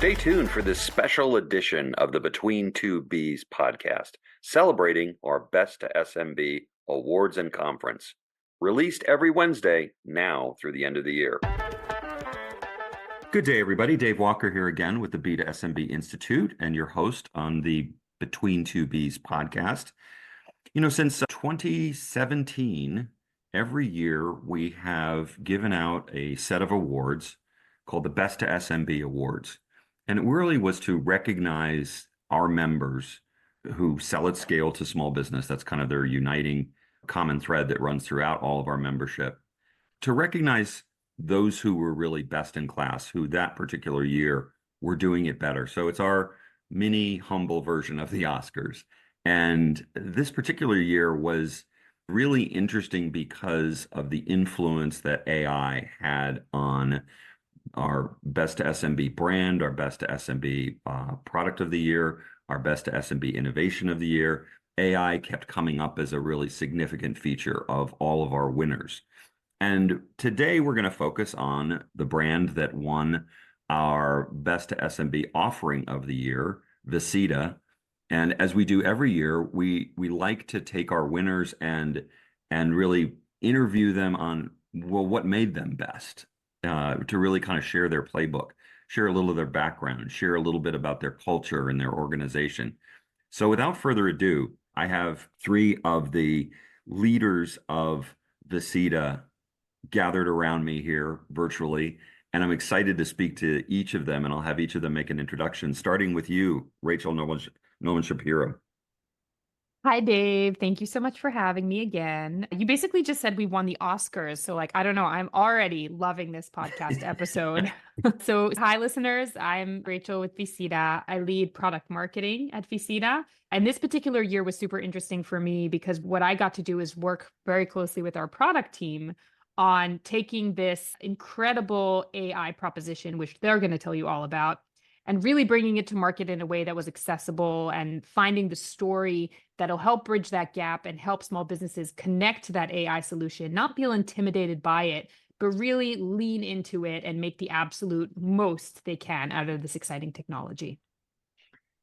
Stay tuned for this special edition of the Between Two Bs podcast, celebrating our Best to SMB Awards and Conference. Released every Wednesday, now through the end of the year. Good day, everybody. Dave Walker here again with the B2SMB Institute and your host on the Between Two Bs podcast. Since 2017, every year we have given out a set of awards called the Best to SMB Awards. And it really was to recognize our members who sell at scale to small business. That's kind of their uniting common thread that runs throughout all of our membership. To recognize those who were really best in class, who that particular year were doing it better. So it's our mini humble version of the Oscars. And this particular year was really interesting because of the influence that AI had on our Best to SMB brand, our Best to SMB product of the year, our Best to SMB innovation of the year. AI kept coming up as a really significant feature of all of our winners. And today we're going to focus on the brand that won our Best to SMB offering of the year, vcita. And as we do every year, we like to take our winners and really interview them on, well, what made them best, to really kind of share their playbook, share a little of their background, share a little bit about their culture and their organization. So without further ado, I have three of the leaders of vcita gathered around me here virtually, and I'm excited to speak to each of them, and I'll have each of them make an introduction, starting with you, Rachel Nolan Shapiro. Hi, Dave. Thank you so much for having me again. You basically just said we won the Oscars. So I don't know, I'm already loving this podcast episode. So hi, listeners. I'm Rachel with vcita. I lead product marketing at vcita. And this particular year was super interesting for me because what I got to do is work very closely with our product team on taking this incredible AI proposition, which they're going to tell you all about, and really bringing it to market in a way that was accessible and finding the story that'll help bridge that gap and help small businesses connect to that AI solution, not feel intimidated by it, but really lean into it and make the absolute most they can out of this exciting technology.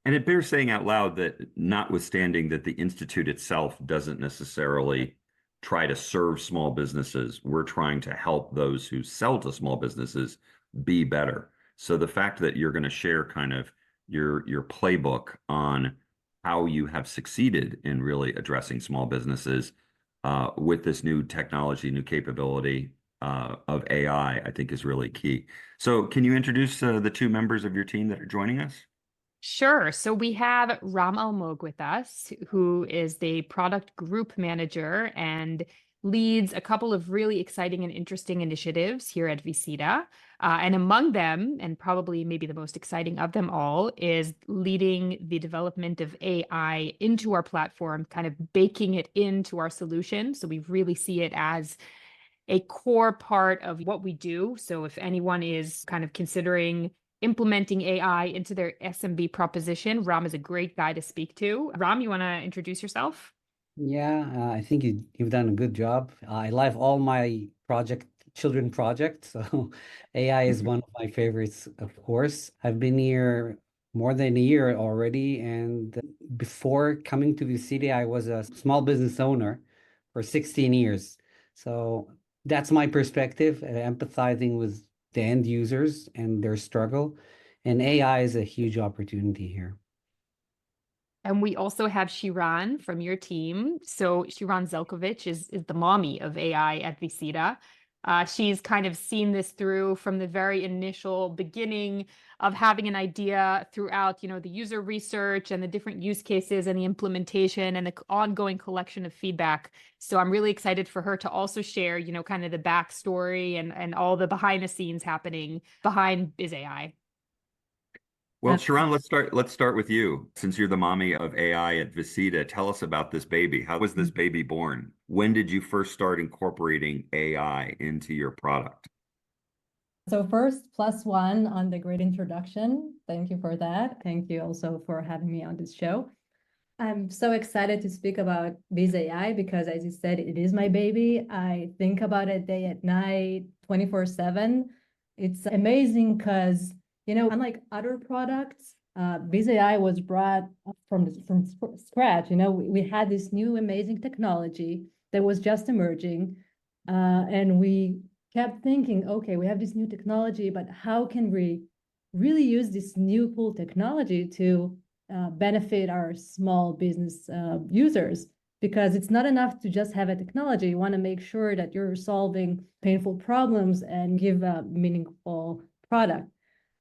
And it bears saying out loud that notwithstanding that the Institute itself doesn't necessarily try to serve small businesses, we're trying to help those who sell to small businesses be better. So the fact that you're going to share kind of your playbook on how you have succeeded in really addressing small businesses with this new technology, new capability of AI, I think is really key. So can you introduce the two members of your team that are joining us? Sure. So we have Ram Almog with us, who is the product group manager and leads a couple of really exciting and interesting initiatives here at vcita. And among them, and probably maybe the most exciting of them all, is leading the development of AI into our platform, kind of baking it into our solution. So we really see it as a core part of what we do. So if anyone is kind of considering implementing AI into their SMB proposition, Ram is a great guy to speak to. Ram, you want to introduce yourself? Yeah, I think you've done a good job. I love all my children projects, so AI is one of my favorites, of course. I've been here more than a year already, and before coming to the city, I was a small business owner for 16 years. So that's my perspective, empathizing with the end users and their struggle, and AI is a huge opportunity here. And we also have Shiran from your team. So Shiran Zelkovic is the mommy of AI at vcita. She's kind of seen this through from the very initial beginning of having an idea throughout, the user research and the different use cases and the implementation and the ongoing collection of feedback. So I'm really excited for her to also share, kind of the backstory and all the behind the scenes happening behind BizAI. Well, Sharon, let's start with you. Since you're the mommy of AI at vcita, tell us about this baby. How was this baby born? When did you first start incorporating AI into your product? So first, +1 on the great introduction. Thank you for that. Thank you also for having me on this show. I'm so excited to speak about BizAI because, as you said, it is my baby. I think about it day and night, 24/7. It's amazing because Unlike other products, BizAI was brought up from scratch. We had this new amazing technology that was just emerging, and we kept thinking, okay, we have this new technology, but how can we really use this new cool technology to benefit our small business users? Because it's not enough to just have a technology. You want to make sure that you're solving painful problems and give a meaningful product.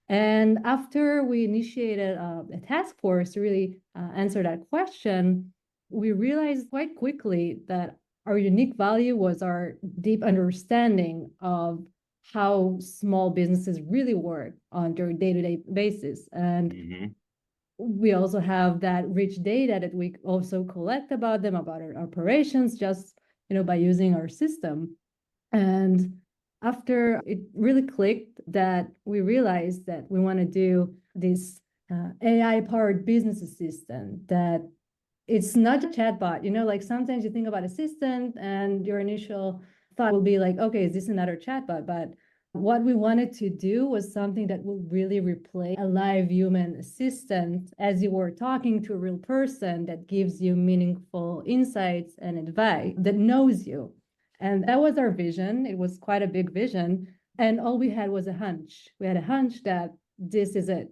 And after we initiated a task force to really answer that question, we realized quite quickly that our unique value was our deep understanding of how small businesses really work on their day-to-day basis. And we also have that rich data that we also collect about them, about our operations, just by using our system. And after it really clicked, that we realized that we want to do this AI-powered business assistant, that it's not a chatbot. Like sometimes you think about assistant and your initial thought will be like, okay, is this another chatbot? But what we wanted to do was something that will really replace a live human assistant as you were talking to a real person that gives you meaningful insights and advice, that knows you. And that was our vision. It was quite a big vision. And all we had was a hunch. We had a hunch that this is it.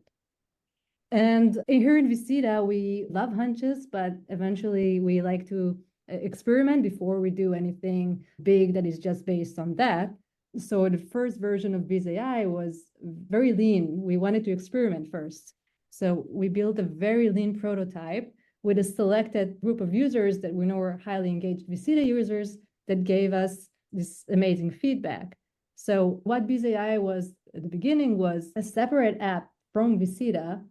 And here in vcita, we love hunches, but eventually we like to experiment before we do anything big that is just based on that. So the first version of BizAI was very lean. We wanted to experiment first. So we built a very lean prototype with a selected group of users that we know are highly engaged vcita users that gave us this amazing feedback. So what BizAI was at the beginning was a separate app from vcita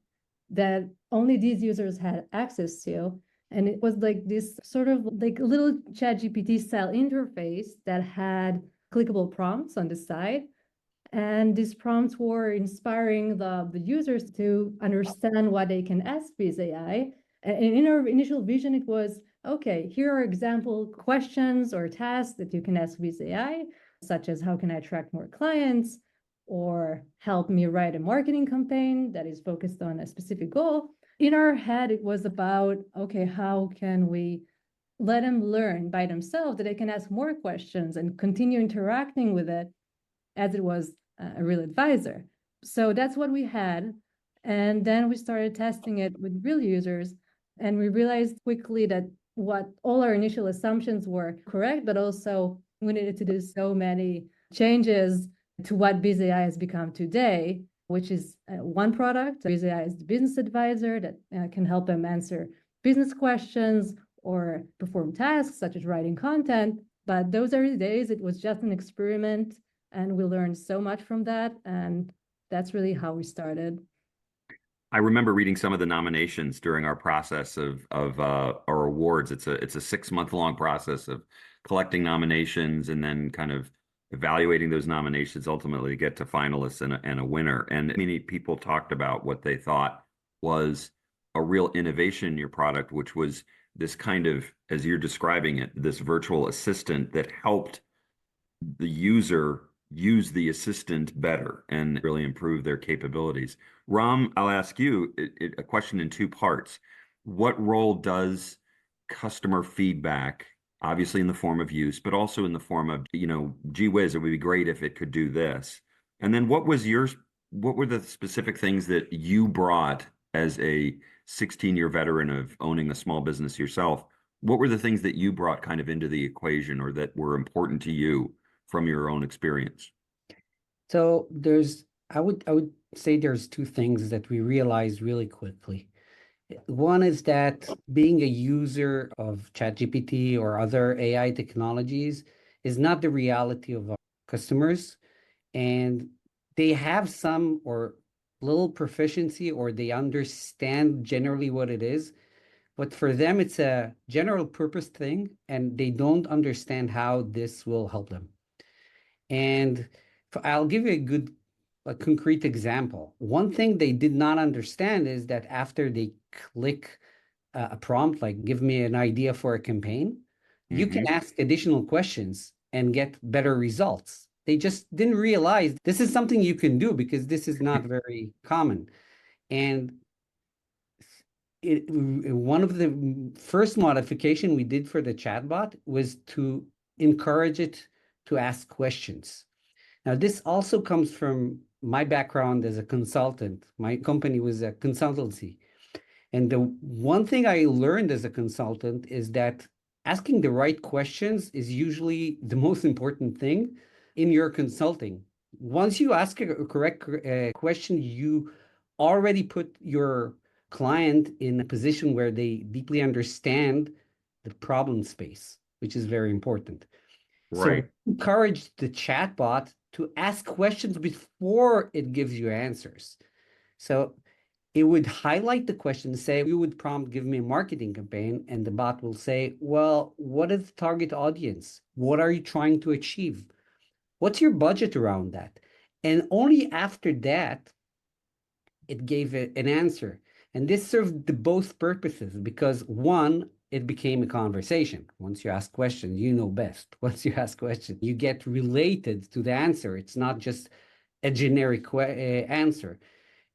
that only these users had access to. And it was like this sort of like a little ChatGPT style interface that had clickable prompts on the side. And these prompts were inspiring the users to understand what they can ask BizAI. And in our initial vision, it was, okay, here are example questions or tasks that you can ask BizAI, such as how can I attract more clients, or help me write a marketing campaign that is focused on a specific goal. In our head, it was about, okay, how can we let them learn by themselves that they can ask more questions and continue interacting with it as it was a real advisor. So that's what we had. And then we started testing it with real users. And we realized quickly that what all our initial assumptions were correct, but also we needed to do so many changes to what BizAI has become today, which is one product. BizAI is the business advisor that can help them answer business questions or perform tasks such as writing content. But those early days, it was just an experiment, and we learned so much from that. And that's really how we started. I remember reading some of the nominations during our process of our awards. It's a 6-month-long process of collecting nominations and then kind of evaluating those nominations ultimately to get to finalists and a winner. And many people talked about what they thought was a real innovation in your product, which was this kind of, as you're describing it, this virtual assistant that helped the user use the assistant better and really improve their capabilities. Ram, I'll ask you a question in 2 parts. What role does customer feedback, obviously in the form of use, but also in the form of, gee whiz, it would be great if it could do this. And then what were the specific things that you brought as a 16-year veteran of owning a small business yourself? What were the things that you brought kind of into the equation or that were important to you from your own experience? So I would say there's 2 things that we realized really quickly. One is that being a user of ChatGPT or other AI technologies is not the reality of our customers, and they have some or little proficiency, or they understand generally what it is, but for them it's a general purpose thing, and they don't understand how this will help them. And I'll give you a concrete example. One thing they did not understand is that after they click a prompt, like give me an idea for a campaign, you can ask additional questions and get better results. They just didn't realize this is something you can do because this is not very common. And one of the first modification we did for the chatbot was to encourage it to ask questions. Now, this also comes from my background as a consultant. My company was a consultancy. And the one thing I learned as a consultant is that asking the right questions is usually the most important thing in your consulting. Once you ask a correct question, you already put your client in a position where they deeply understand the problem space, which is very important. Right. So encourage the chatbot to ask questions before it gives you answers. So it would highlight the question, say, you would prompt, give me a marketing campaign, and the bot will say, well, what is the target audience? What are you trying to achieve? What's your budget around that? And only after that, it gave an answer. And this served the both purposes because one, it became a conversation. Once you ask questions, you know best. Once you ask questions, you get related to the answer. It's not just a generic answer.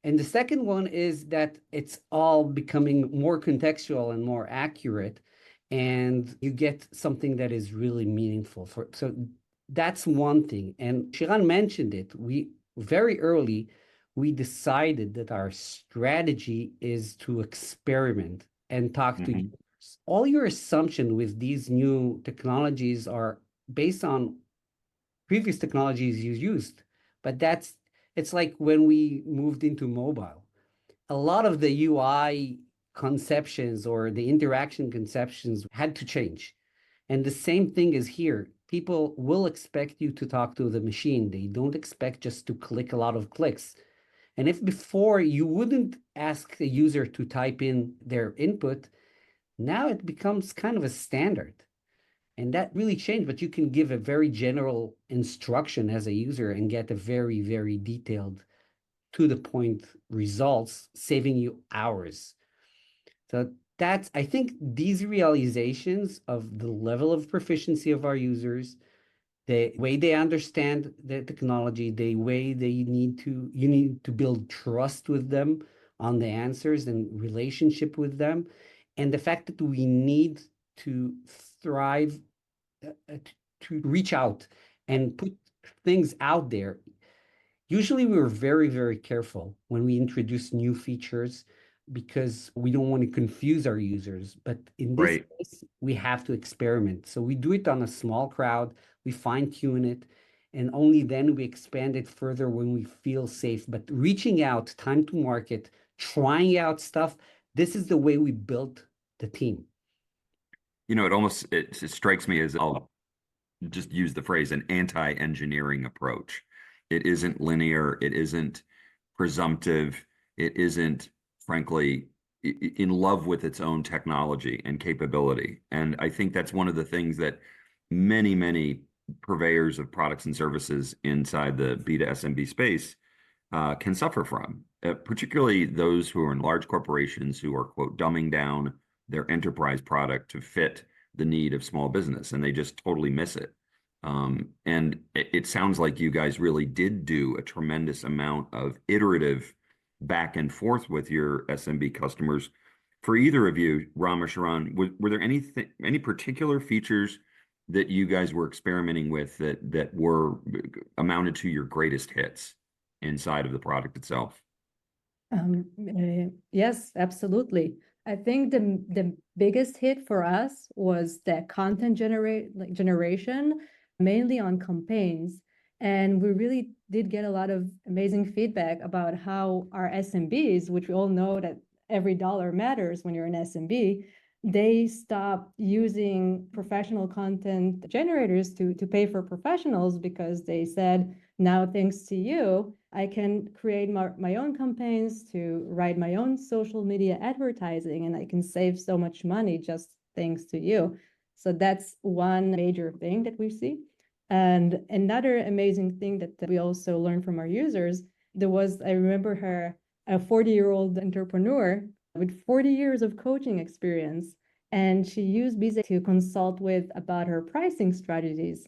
And the second one is that it's all becoming more contextual and more accurate, and you get something that is really meaningful. So that's one thing. And Shiran mentioned it. We very early we decided that our strategy is to experiment and talk to users. All your assumption with these new technologies are based on previous technologies you used, but it's like when we moved into mobile. A lot of the UI conceptions or the interaction conceptions had to change. And the same thing is here. People will expect you to talk to the machine. They don't expect just to click a lot of clicks. And if before you wouldn't ask the user to type in their input, now it becomes kind of a standard. And that really changed, but you can give a very general instruction as a user and get a very, very detailed, to the point results, saving you hours. So that's, I think these realizations of the level of proficiency of our users, the way they understand the technology, the way you need to build trust with them on the answers and relationship with them, and the fact that we need to thrive to reach out and put things out there. Usually we were very, very careful when we introduce new features because we don't want to confuse our users. But in this case, we have to experiment. So we do it on a small crowd, we fine tune it, and only then we expand it further when we feel safe. But reaching out, time to market, trying out stuff, this is the way we built the team. You know, it strikes me as, I'll just use the phrase, an anti-engineering approach. It isn't linear. It isn't presumptive. It isn't, frankly, in love with its own technology and capability. And I think that's one of the things that many, many purveyors of products and services inside the B2SMB space can suffer from, particularly those who are in large corporations who are, quote, dumbing down their enterprise product to fit the need of small business, and they just totally miss it. And it sounds like you guys really did do a tremendous amount of iterative back and forth with your SMB customers. For either of you, Ram or Shiran, were there any particular features that you guys were experimenting with that were amounted to your greatest hits inside of the product itself? Yes, absolutely. I think the biggest hit for us was the content generation, mainly on campaigns. And we really did get a lot of amazing feedback about how our SMBs, which we all know that every dollar matters when you're an SMB, they stopped using professional content generators to pay for professionals because they said, now, thanks to you, I can create my own campaigns to write my own social media advertising, and I can save so much money just thanks to you. So that's one major thing that we see. And another amazing thing that we also learned from our users, I remember her, a 40-year-old entrepreneur with 40 years of coaching experience, and she used BizAI to consult with about her pricing strategies.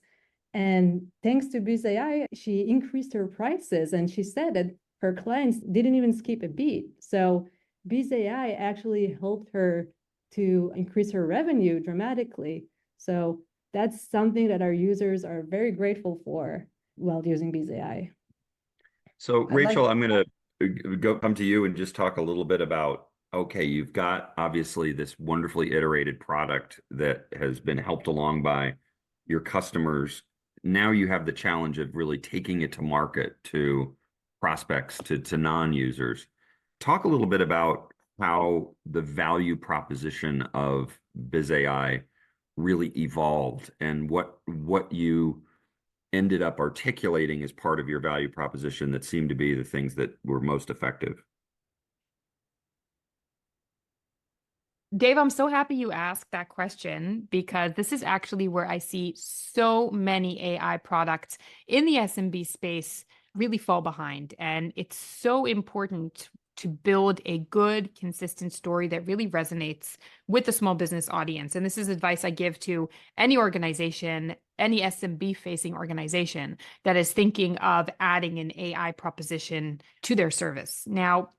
And thanks to BizAI, she increased her prices, and she said that her clients didn't even skip a beat. So BizAI actually helped her to increase her revenue dramatically. So that's something that our users are very grateful for while using BizAI. So I'd like Rachel, I'm going to come to you and just talk a little bit about, okay, you've got obviously this wonderfully iterated product that has been helped along by your customers. Now you have the challenge of really taking it to market, to prospects, to non-users. Talk a little bit about how the value proposition of BizAI really evolved and what you ended up articulating as part of your value proposition that seemed to be the things that were most effective. Dave, I'm so happy you asked that question because this is actually where I see so many AI products in the SMB space really fall behind. And it's so important to build a good, consistent story that really resonates with the small business audience. And this is advice I give to any organization, any SMB facing organization that is thinking of adding an AI proposition to their service. Now,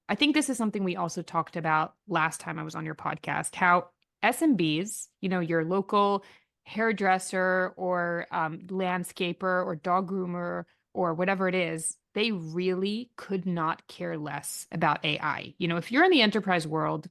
I think this is something we also talked about last time I was on your podcast, how SMBs, your local hairdresser or landscaper or dog groomer or whatever it is, they really could not care less about AI. If you're in the enterprise world,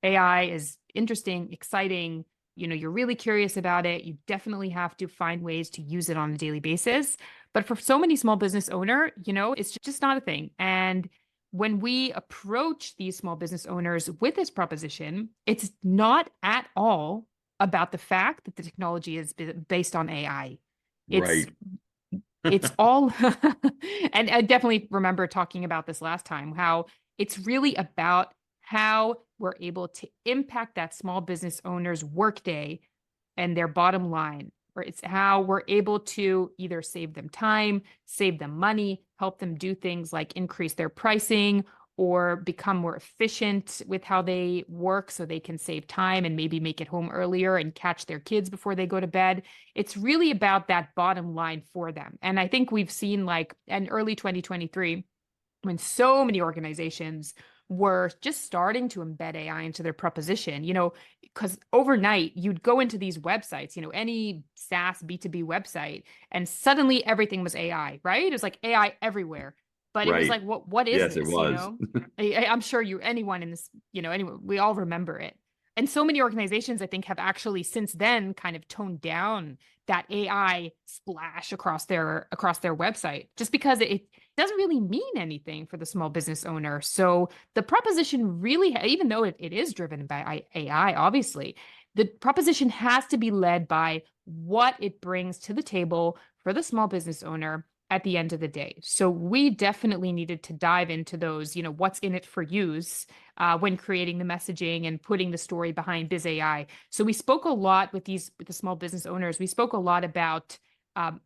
AI is interesting, exciting, you're really curious about it. You definitely have to find ways to use it on a daily basis. But for so many small business owner, it's just not a thing. And when we approach these small business owners with this proposition, it's not at all about the fact that the technology is based on AI. Right. It's all, and I definitely remember talking about this last time, how it's really about how we're able to impact that small business owner's workday and their bottom line, or it's how we're able to either save them time, save them money, help them do things like increase their pricing or become more efficient with how they work so they can save time and maybe make it home earlier and catch their kids before they go to bed. It's really about that bottom line for them. And I think we've seen like in early 2023, when so many organizations were just starting to embed AI into their proposition, because overnight you'd go into these websites, any SaaS B2B website, and suddenly everything was AI, right? It was like AI everywhere. But it was like, what is Yes, this? it was. I'm sure anyone in this, anyway, we all remember it. And so many organizations, I think, have actually since then kind of toned down that AI splash across their website, just because it doesn't really mean anything for the small business owner. So the proposition really, even though it is driven by AI, obviously, the proposition has to be led by what it brings to the table for the small business owner at the end of the day. So we definitely needed to dive into those, what's in it for use when creating the messaging and putting the story behind BizAI. So we spoke a lot with the small business owners. We spoke a lot about,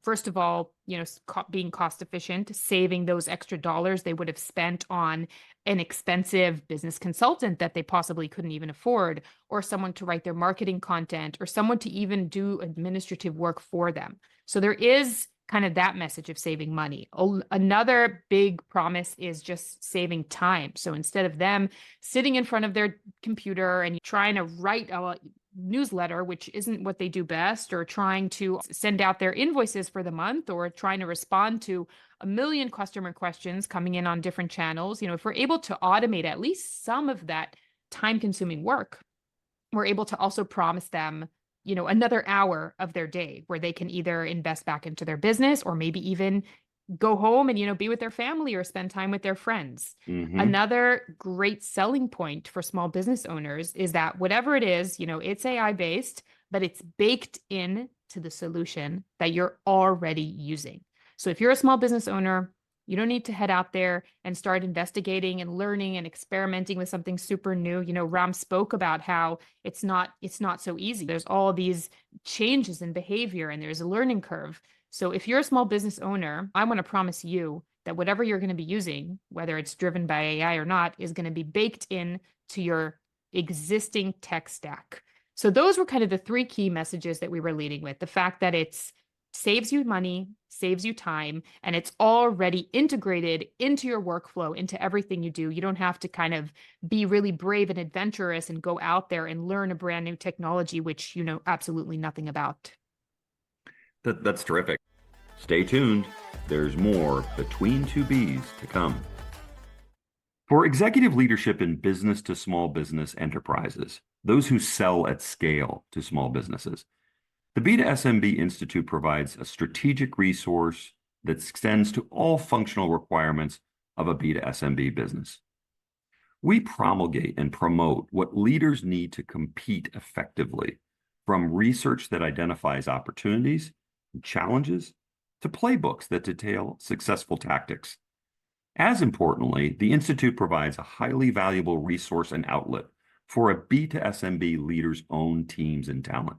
first of all, being cost efficient, saving those extra dollars they would have spent on an expensive business consultant that they possibly couldn't even afford, or someone to write their marketing content, or someone to even do administrative work for them. So there is kind of that message of saving money. Another big promise is just saving time. So instead of them sitting in front of their computer and trying to write a newsletter, which isn't what they do best, or trying to send out their invoices for the month, or trying to respond to a million customer questions coming in on different channels, if we're able to automate at least some of that time-consuming work, we're able to also promise them another hour of their day where they can either invest back into their business or maybe even go home and, be with their family or spend time with their friends. Mm-hmm. Another great selling point for small business owners is that whatever it is, it's AI based, but it's baked in to the solution that you're already using. So if you're a small business owner, you don't need to head out there and start investigating and learning and experimenting with something super new. Ram spoke about how it's not so easy. There's all these changes in behavior and there's a learning curve. So if you're a small business owner, I want to promise you that whatever you're going to be using, whether it's driven by AI or not, is going to be baked in to your existing tech stack. So those were kind of the three key messages that we were leading with. The fact that it's saves you money, saves you time, and it's already integrated into your workflow, into everything you do. You don't have to kind of be really brave and adventurous and go out there and learn a brand new technology, which you know absolutely nothing about. That's terrific. Stay tuned. There's more Between Two Bs to come. For executive leadership in business to small business enterprises, those who sell at scale to small businesses, the B2SMB Institute provides a strategic resource that extends to all functional requirements of a B2SMB business. We promulgate and promote what leaders need to compete effectively, from research that identifies opportunities and challenges to playbooks that detail successful tactics. As importantly, the Institute provides a highly valuable resource and outlet for a B2SMB leader's own teams and talent.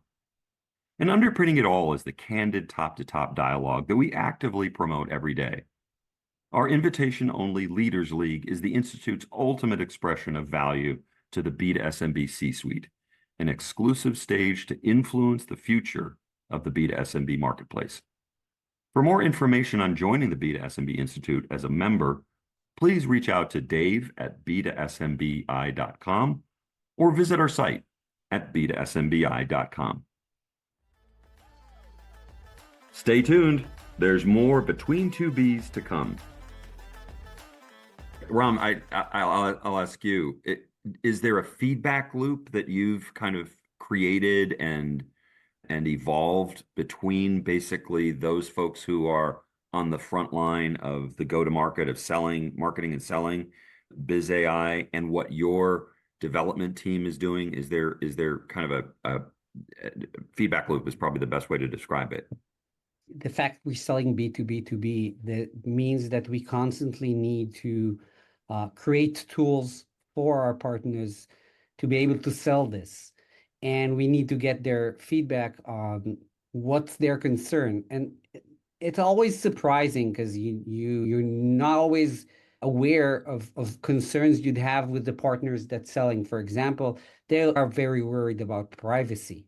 And underpinning it all is the candid top-to-top dialogue that we actively promote every day. Our invitation-only Leaders League is the Institute's ultimate expression of value to the B2SMB C-suite, an exclusive stage to influence the future of the B2SMB marketplace. For more information on joining the B2SMB Institute as a member, please reach out to Dave at b2smbi.com or visit our site at b2smbi.com. Stay tuned. There's more Between Two Bs to come. Ram, I'll ask you, is there a feedback loop that you've kind of created and evolved between basically those folks who are on the front line of the go-to-market of selling, marketing and selling BizAI, and what your development team is doing? Is there kind of a feedback loop is probably the best way to describe it? The fact we're selling B2B2B, that means that we constantly need to create tools for our partners to be able to sell this. And we need to get their feedback on what's their concern. And it's always surprising because you're not always aware of concerns you'd have with the partners that's selling. For example, they are very worried about privacy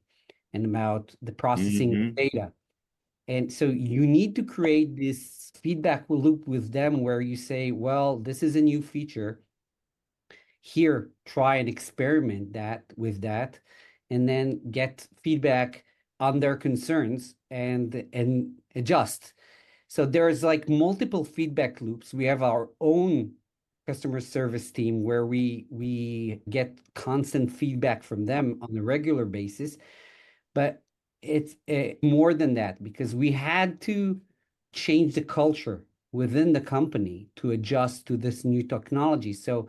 and about the processing of data. And so you need to create this feedback loop with them where you say, well, this is a new feature. Here, try and experiment with that, and then get feedback on their concerns and adjust. So there's like multiple feedback loops. We have our own customer service team where we get constant feedback from them on a regular basis. But it's more than that, because we had to change the culture within the company to adjust to this new technology. So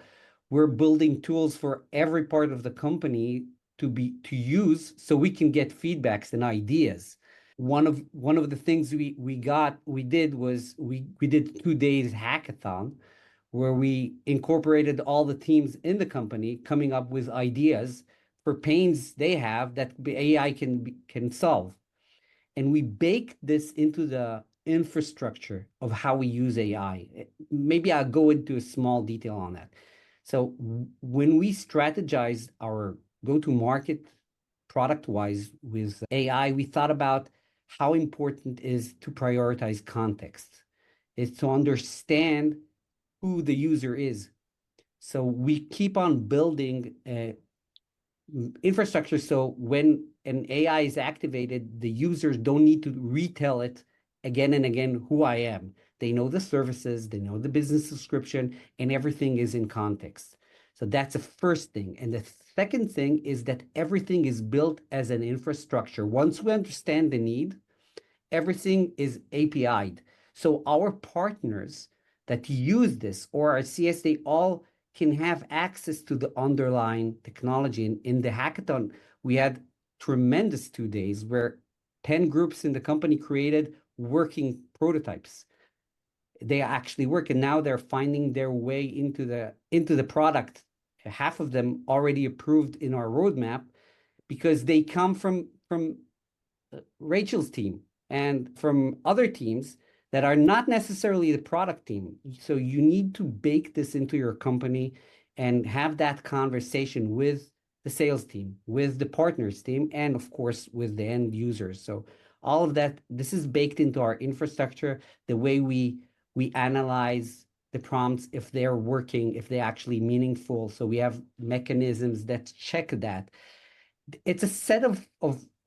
we're building tools for every part of the company to use so we can get feedbacks and ideas. One of the things we did was we did 2 days hackathon where we incorporated all the teams in the company coming up with ideas for pains they have that AI can solve. And we bake this into the infrastructure of how we use AI. Maybe I'll go into a small detail on that. So when we strategize our go-to-market product-wise with AI, we thought about how important it is to prioritize context. It's to understand who the user is. So we keep on building infrastructure so when an AI is activated, the users don't need to retell it again and again who I am. They know the services, they know the business subscription, and everything is in context. So that's the first thing. And the second thing is that everything is built as an infrastructure. Once we understand the need, everything is API'd. So our partners that use this or our CS, they all can have access to the underlying technology. And in the hackathon, we had tremendous 2 days where 10 groups in the company created working prototypes. They actually work, and now they're finding their way into the product. Half of them already approved in our roadmap because they come from Rachel's team and from other teams that are not necessarily the product team. So you need to bake this into your company and have that conversation with the sales team, with the partners team, and of course, with the end users. So all of that, this is baked into our infrastructure, the way we analyze the prompts, if they're working, if they're actually meaningful. So we have mechanisms that check that. It's a set of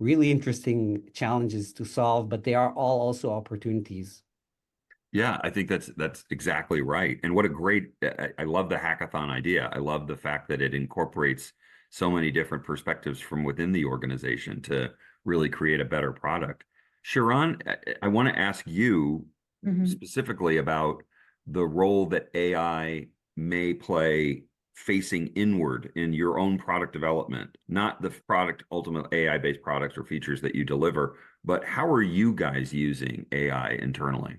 really interesting challenges to solve, but they are all also opportunities. Yeah, I think that's exactly right. And what a great, I love the hackathon idea. I love the fact that it incorporates so many different perspectives from within the organization to really create a better product. Sharon, I want to ask you specifically about the role that AI may play facing inward in your own product development, not the product, ultimate AI-based products or features that you deliver, but how are you guys using AI internally?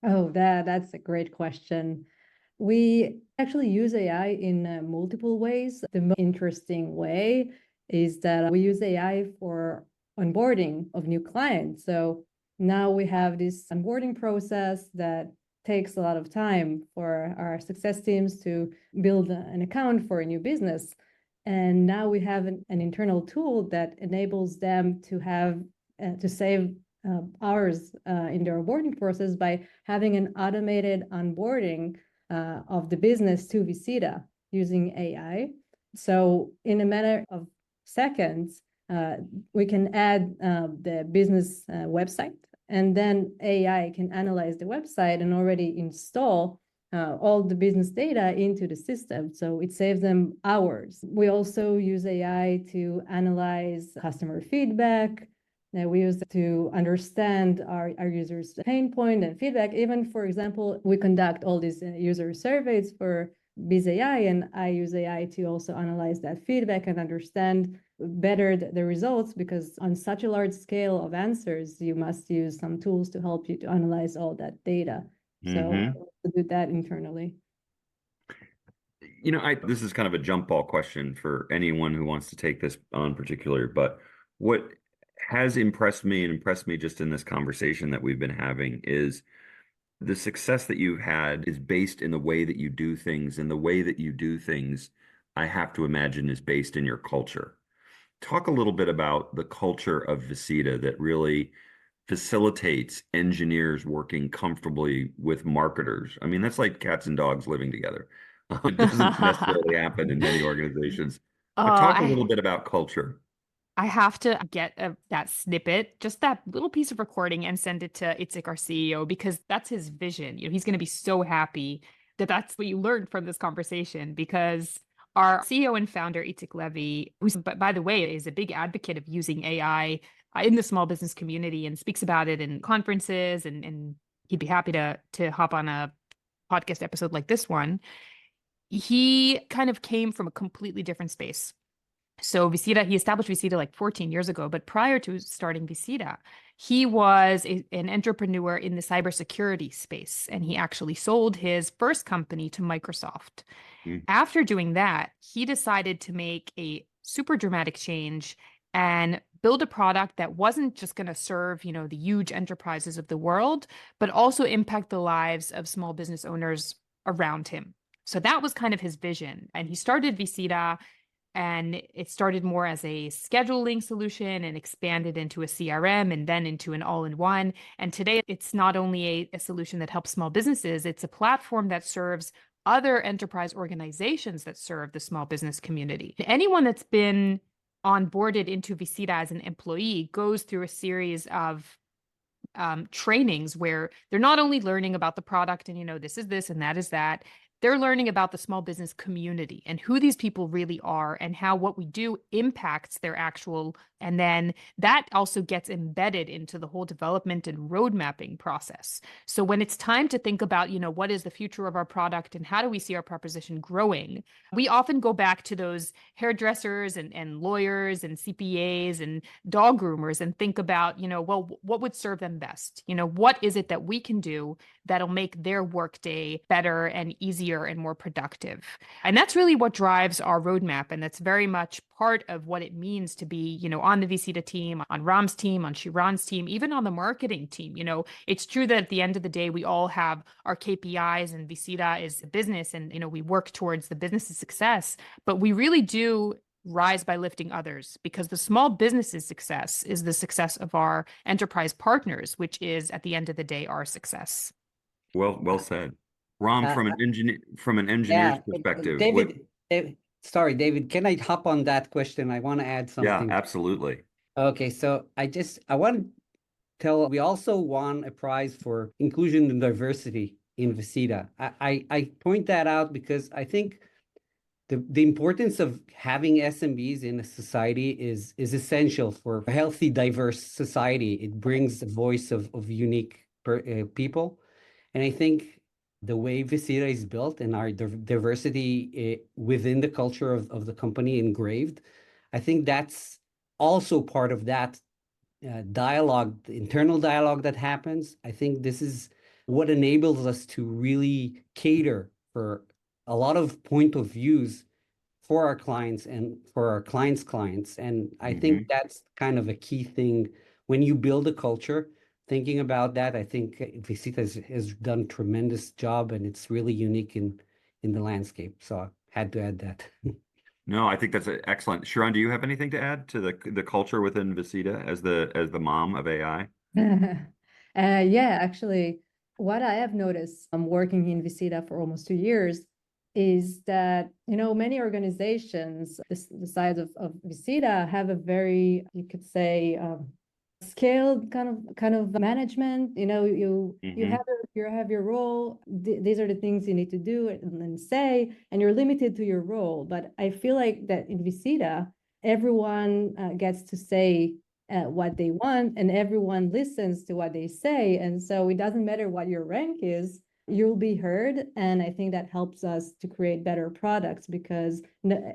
Oh, that's a great question. We actually use AI in multiple ways. The most interesting way is that we use AI for onboarding of new clients. So now we have this onboarding process that takes a lot of time for our success teams to build an account for a new business. And now we have an internal tool that enables them to have to save hours in their onboarding process by having an automated onboarding of the business to vcita using AI. So in a matter of seconds, we can add the business website, and then AI can analyze the website and already install all the business data into the system. So it saves them hours. We also use AI to analyze customer feedback. We use it to understand our users' pain point and feedback. Even, for example, we conduct all these user surveys for BizAI, and I use AI to also analyze that feedback and understand better the results, because on such a large scale of answers, you must use some tools to help you to analyze all that data. So we do that internally. You know, this is kind of a jump ball question for anyone who wants to take this on particular, but what has impressed me and impressed me just in this conversation that we've been having is the success that you've had is based in the way that you do things, and the way that you do things, I have to imagine, is based in your culture. Talk a little bit about the culture of vcita that really facilitates engineers working comfortably with marketers. I mean, that's like cats and dogs living together. It doesn't necessarily happen in many organizations. But talk a little bit about culture. I have to get that snippet, just that little piece of recording, and send it to Itzik, our CEO, because that's his vision. You know, he's going to be so happy that that's what you learned from this conversation, because our CEO and founder, Itzik Levy, who, by the way, is a big advocate of using AI in the small business community and speaks about it in conferences, and he'd be happy to hop on a podcast episode like this one. He kind of came from a completely different space. So vcita, he established vcita like 14 years ago, but prior to starting vcita, he was an entrepreneur in the cybersecurity space, and he actually sold his first company to Microsoft. After doing that, he decided to make a super dramatic change and build a product that wasn't just going to serve, you know, the huge enterprises of the world, but also impact the lives of small business owners around him. So that was kind of his vision. And he started vcita, and it started more as a scheduling solution and expanded into a CRM and then into an all-in-one. And today it's not only a solution that helps small businesses, it's a platform that serves other enterprise organizations that serve the small business community. Anyone that's been onboarded into vcita as an employee goes through a series of trainings where they're not only learning about the product and, you know, this is this and that is that. They're learning about the small business community and who these people really are and how what we do impacts their actual, and then that also gets embedded into the whole development and road mapping process. So when it's time to think about, you know, what is the future of our product and how do we see our proposition growing, we often go back to those hairdressers and lawyers and CPAs and dog groomers and think about, you know, well, what would serve them best? You know, what is it that we can do that'll make their workday better and easier and more productive? And that's really what drives our roadmap. And that's very much part of what it means to be, you know, on the vcita team, on Ram's team, on Shiran's team, even on the marketing team. You know, it's true that at the end of the day, we all have our KPIs, and vcita is a business, and, you know, we work towards the business's success, but we really do rise by lifting others, because the small business's success is the success of our enterprise partners, which is at the end of the day our success. Well said. Ram, Uh, from an engineer's yeah, perspective, Sorry, David, can I hop on that question? I want to add yeah, something. absolutely. Okay, so I want to tell, we also won a prize for inclusion and diversity in vcita. I point that out because I think the importance of having SMBs in a society is essential for a healthy, diverse society. It brings a voice of unique people. And I think the way vcita is built and our diversity within the culture of the company engraved, I think that's also part of that dialogue, the internal dialogue that happens. I think this is what enables us to really cater for a lot of point of views for our clients and for our clients' clients. And I think that's kind of a key thing when you build a culture. Thinking about that, I think vcita has done a tremendous job, and it's really unique in the landscape. So I had to add that. No, I think that's excellent. Sharon, do you have anything to add to the culture within vcita as the mom of AI? Yeah, actually, what I have noticed, I'm working in vcita for almost 2 years, is that, many organizations the size of vcita have a very, you could say, scaled kind of management. You have your role. These are the things you need to do and say, and you're limited to your role. But I feel like that in vcita, everyone gets to say what they want, and everyone listens to what they say. And so it doesn't matter what your rank is, you'll be heard. And I think that helps us to create better products, because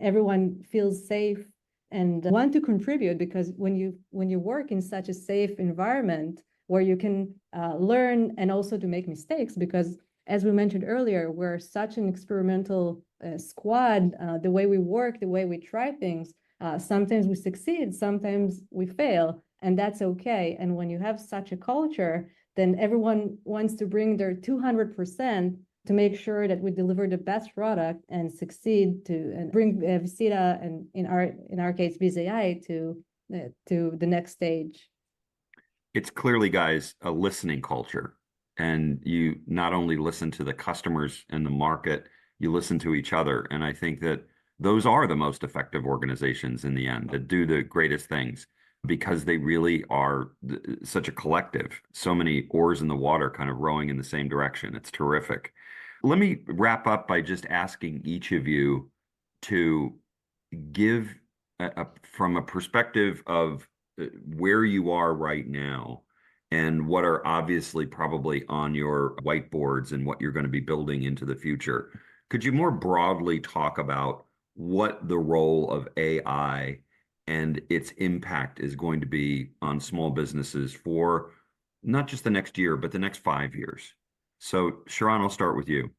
everyone feels safe and want to contribute, because when you work in such a safe environment where you can learn and also to make mistakes, because as we mentioned earlier, we're such an experimental squad. The way we work, the way we try things, sometimes we succeed, sometimes we fail, and that's okay. And when you have such a culture, then everyone wants to bring their 200% to make sure that we deliver the best product and succeed and bring vcita, and in our case BizAI, to the next stage. It's clearly, guys, a listening culture, and you not only listen to the customers and the market, you listen to each other. And I think that those are the most effective organizations in the end, that do the greatest things, because they really are such a collective, so many oars in the water kind of rowing in the same direction. It's terrific. Let me wrap up by just asking each of you to give from a perspective of where you are right now and what are obviously probably on your whiteboards and what you're going to be building into the future. Could you more broadly talk about what the role of AI and its impact is going to be on small businesses for not just the next year, but the next 5 years? So, Sharon, I'll start with you.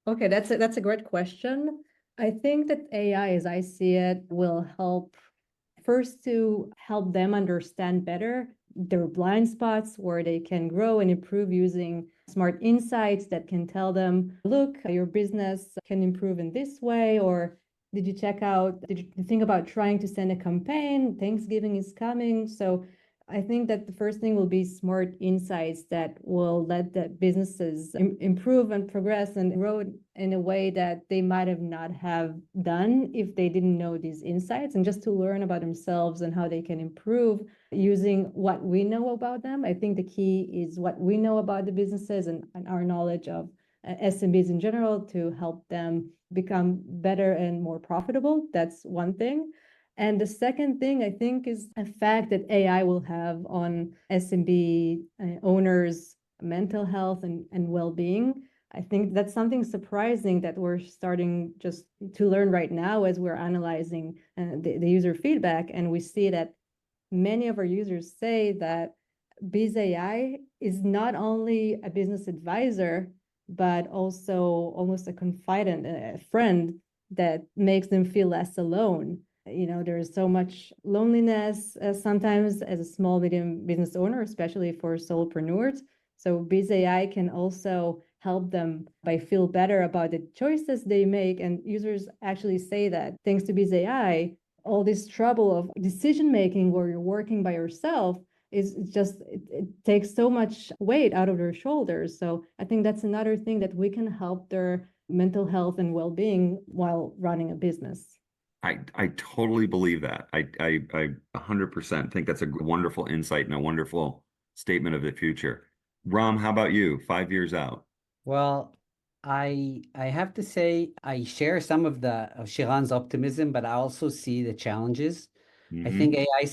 Okay, that's a great question. I think that AI, as I see it, will help first to help them understand better their blind spots, where they can grow and improve using smart insights that can tell them, look, your business can improve in this way, or did you think about trying to send a campaign? Thanksgiving is coming. So I think that the first thing will be smart insights that will let the businesses improve and progress and grow in a way that they might have not have done if they didn't know these insights, and just to learn about themselves and how they can improve using what we know about them. I think the key is what we know about the businesses and our knowledge of SMBs in general, to help them become better and more profitable. That's one thing. And the second thing, I think, is a fact that AI will have on SMB owners' mental health and well-being. I think that's something surprising that we're starting just to learn right now as we're analyzing the user feedback. And we see that many of our users say that BizAI is not only a business advisor, but also almost a confidant, a friend that makes them feel less alone. There's so much loneliness sometimes as a small, medium business owner, especially for solopreneurs. So BizAI can also help them by feel better about the choices they make. And users actually say that thanks to BizAI, all this trouble of decision making where you're working by yourself is just, it takes so much weight out of their shoulders. So I think that's another thing that we can help their mental health and well-being while running a business. I totally believe that. I 100% think that's a wonderful insight and a wonderful statement of the future. Ram, how about you? 5 years out. Well, I have to say I share some of Shiran's optimism, but I also see the challenges. I think AI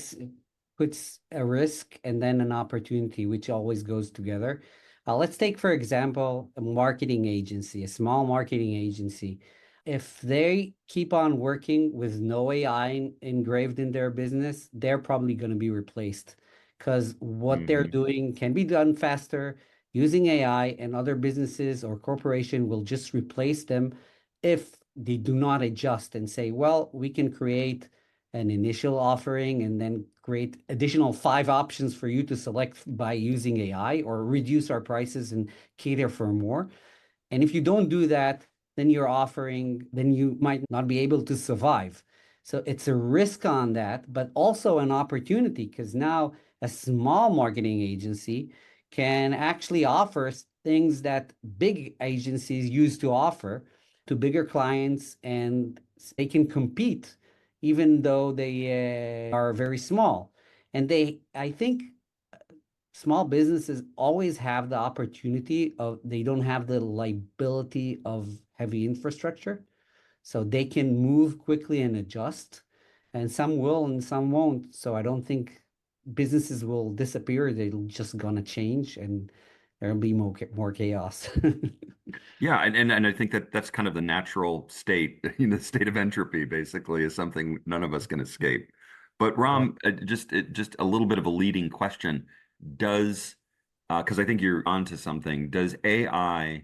puts a risk and then an opportunity, which always goes together. Let's take, for example, a marketing agency, a small marketing agency. If they keep on working with no AI engraved in their business, they're probably going to be replaced because what they're doing can be done faster using AI, and other businesses or corporation will just replace them if they do not adjust and say, well, we can create an initial offering and then create additional 5 options for you to select by using AI, or reduce our prices and cater for more. And if you don't do that, then you might not be able to survive. So it's a risk on that, but also an opportunity, because now a small marketing agency can actually offer things that big agencies used to offer to bigger clients, and they can compete even though they are very small. And I think small businesses always have the opportunity of, they don't have the liability of heavy infrastructure, so they can move quickly and adjust, and some will and some won't. So I don't think businesses will disappear. They're just gonna change, and there'll be more chaos. Yeah, and I think that's kind of the natural state, the state of entropy, basically, is something none of us can escape. But Ram, just a little bit of a leading question. Does, because I think you're onto something, does AI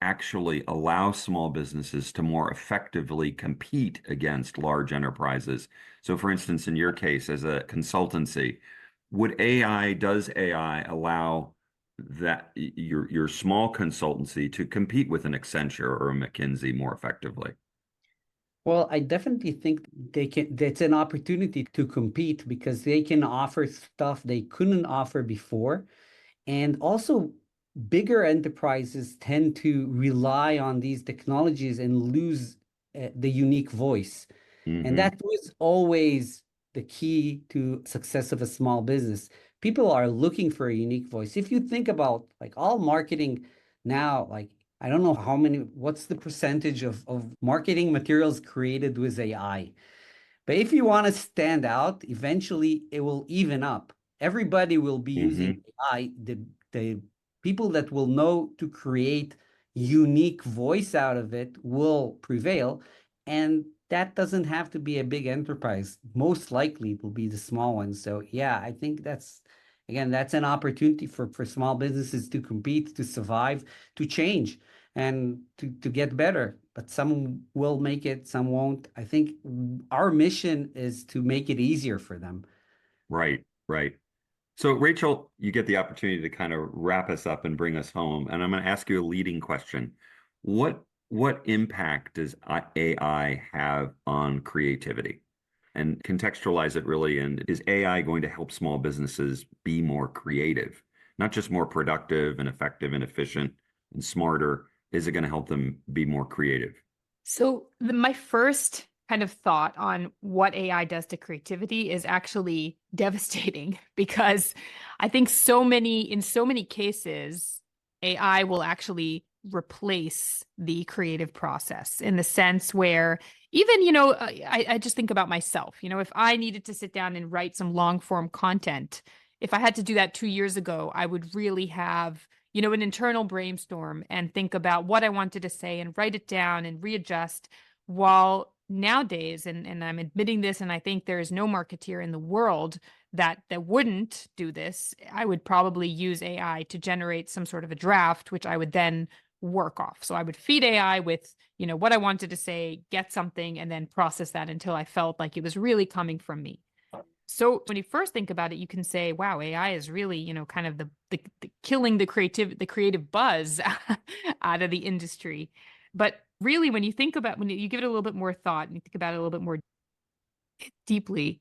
actually allow small businesses to more effectively compete against large enterprises? So for instance, in your case, as a consultancy, does AI allow that your small consultancy to compete with an Accenture or a McKinsey more effectively? Well, I definitely think that's an opportunity to compete, because they can offer stuff they couldn't offer before. And also, bigger enterprises tend to rely on these technologies and lose the unique voice. And that was always the key to success of a small business. People are looking for a unique voice. If you think about like all marketing now, like I don't know what's the percentage of marketing materials created with AI. But if you want to stand out, eventually it will even up. Everybody will be using AI. The people that will know to create unique voice out of it will prevail. And that doesn't have to be a big enterprise. Most likely it will be the small ones. So yeah, I think that's an opportunity for small businesses to compete, to survive, to change, and to get better. But some will make it, some won't. I think our mission is to make it easier for them. Right, right. So Rachel, you get the opportunity to kind of wrap us up and bring us home. And I'm going to ask you a leading question. What impact does AI have on creativity? And contextualize it really. And is AI going to help small businesses be more creative, not just more productive and effective and efficient and smarter? Is it going to help them be more creative? So my first kind of thought on what AI does to creativity is actually devastating, because I think in so many cases, AI will actually replace the creative process, in the sense where even, I just think about myself, if I needed to sit down and write some long form content, if I had to do that 2 years ago, I would really have an internal brainstorm and think about what I wanted to say and write it down and readjust. While nowadays, and I'm admitting this, and I think there is no marketeer in the world that wouldn't do this, I would probably use AI to generate some sort of a draft, which I would then work off. So I would feed AI with, what I wanted to say, get something, and then process that until I felt like it was really coming from me. So when you first think about it, you can say, wow, AI is really, kind of the killing the creative buzz out of the industry. But really, when you think about, when you give it a little bit more thought and you think about it a little bit more deeply,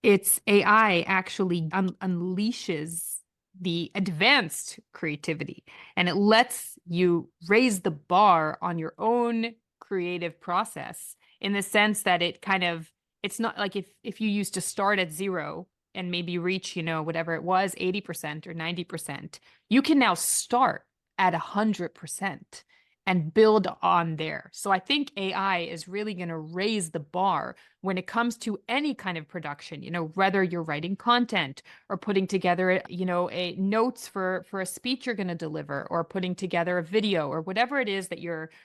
it's AI actually unleashes the advanced creativity, and it lets you raise the bar on your own creative process, in the sense that it's not like if you used to start at zero and maybe reach, whatever it was, 80% or 90%, you can now start at 100% and build on there. So I think AI is really going to raise the bar when it comes to any kind of production, whether you're writing content or putting together, a notes for a speech you're going to deliver, or putting together a video, or whatever it is that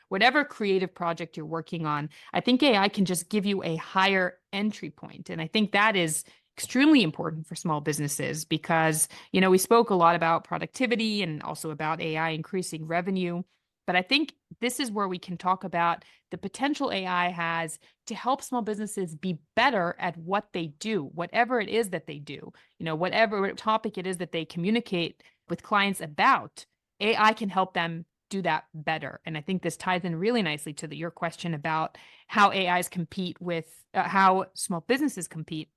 whatever creative project you're working on. I think AI can just give you a higher entry point. And I think that is extremely important for small businesses, because, we spoke a lot about productivity and also about AI increasing revenue. But I think this is where we can talk about the potential AI has to help small businesses be better at what they do, whatever it is that they do, whatever topic it is that they communicate with clients about. AI can help them do that better. And I think this ties in really nicely to your question about how AIs compete with, how small businesses compete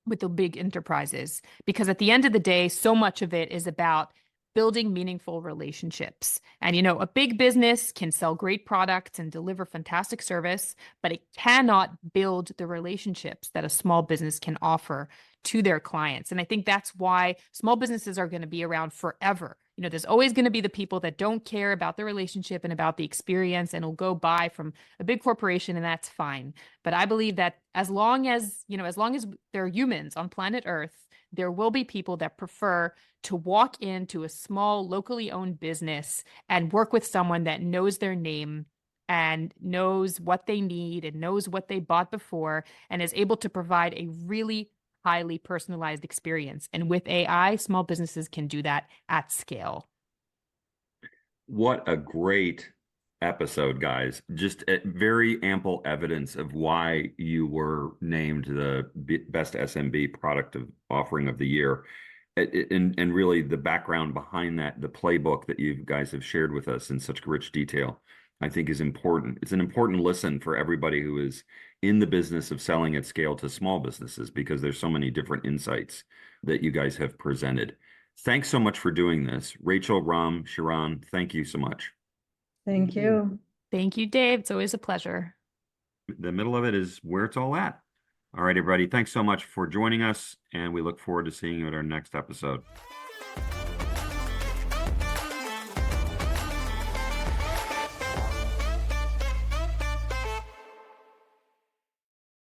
with the big enterprises. Because at the end of the day, so much of it is about building meaningful relationships. And, a big business can sell great products and deliver fantastic service, but it cannot build the relationships that a small business can offer to their clients. And I think that's why small businesses are going to be around forever. There's always going to be the people that don't care about the relationship and about the experience, and will go buy from a big corporation, and that's fine. But I believe that as long as there are humans on planet Earth, there will be people that prefer to walk into a small, locally owned business and work with someone that knows their name and knows what they need and knows what they bought before, and is able to provide a really highly personalized experience. And with AI, small businesses can do that at scale. What a great episode, guys. Just very ample evidence of why you were named the Best SMB Product Offering of the Year. And really the background behind that, the playbook that you guys have shared with us in such rich detail, I think is important. It's an important listen for everybody who is in the business of selling at scale to small businesses, because there's so many different insights that you guys have presented. Thanks so much for doing this. Rachel, Ram, Shiran, thank you so much. Thank you. Thank you, Dave. It's always a pleasure. The middle of it is where it's all at. All right, everybody. Thanks so much for joining us, and we look forward to seeing you at our next episode.